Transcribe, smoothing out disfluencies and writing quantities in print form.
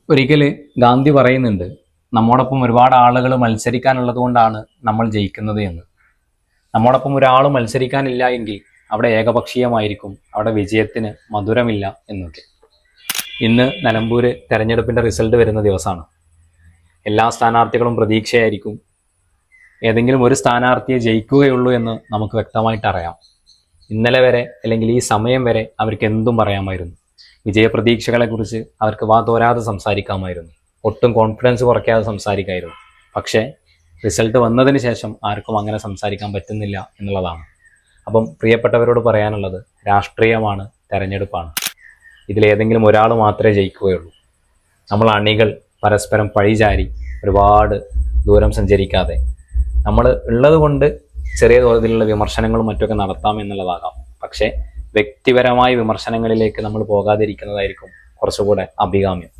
ഒരിക്കല് ഗാന്ധി പറയുന്നുണ്ട്, നമ്മോടൊപ്പം ഒരുപാട് ആളുകൾ മത്സരിക്കാനുള്ളത് കൊണ്ടാണ് നമ്മൾ ജയിക്കുന്നത് എന്ന്. നമ്മോടൊപ്പം ഒരാൾ മത്സരിക്കാനില്ല എങ്കിൽ അവിടെ ഏകപക്ഷീയമായിരിക്കും, അവിടെ വിജയത്തിന് മധുരമില്ല എന്നൊക്കെ. ഇന്ന് നിലമ്പൂര് തെരഞ്ഞെടുപ്പിന്റെ റിസൾട്ട് വരുന്ന ദിവസമാണ്. എല്ലാ സ്ഥാനാർത്ഥികളും പ്രതീക്ഷയായിരിക്കും. ഏതെങ്കിലും ഒരു സ്ഥാനാർത്ഥിയെ ജയിക്കുകയുള്ളൂ എന്ന് നമുക്ക് വ്യക്തമായിട്ട് അറിയാം. ഇന്നലെ വരെ അല്ലെങ്കിൽ ഈ സമയം വരെ അവർക്ക് എന്തും പറയാമായിരുന്നു. വിജയപ്രതീക്ഷകളെക്കുറിച്ച് അവർക്ക് വാതോരാതെ സംസാരിക്കാമായിരുന്നു. ഒട്ടും കോൺഫിഡൻസ് കുറയ്ക്കാതെ സംസാരിക്കായിരുന്നു. പക്ഷേ റിസൾട്ട് വന്നതിന് ശേഷം ആർക്കും അങ്ങനെ സംസാരിക്കാൻ പറ്റുന്നില്ല എന്നുള്ളതാണ്. അപ്പം പ്രിയപ്പെട്ടവരോട് പറയാനുള്ളത്, രാഷ്ട്രീയമാണ്, തെരഞ്ഞെടുപ്പാണ്. ഇതിലേതെങ്കിലും ഒരാൾ മാത്രമേ ജയിക്കുകയുള്ളൂ. നമ്മൾ അണികൾ പരസ്പരം പഴിചാരി ഒരുപാട് ദൂരം സഞ്ചരിക്കാതെ നമ്മൾ ഉള്ളത് കൊണ്ട് ചെറിയ തോതിലുള്ള വിമർശനങ്ങളും മറ്റൊക്കെ നടത്താം എന്നുള്ളതാകാം. പക്ഷേ വ്യക്തിപരമായ വിമർശനങ്ങളിലേക്ക് നമ്മൾ പോകാതിരിക്കുന്നതായിരിക്കും കുറച്ചുകൂടെ അഭികാമ്യം.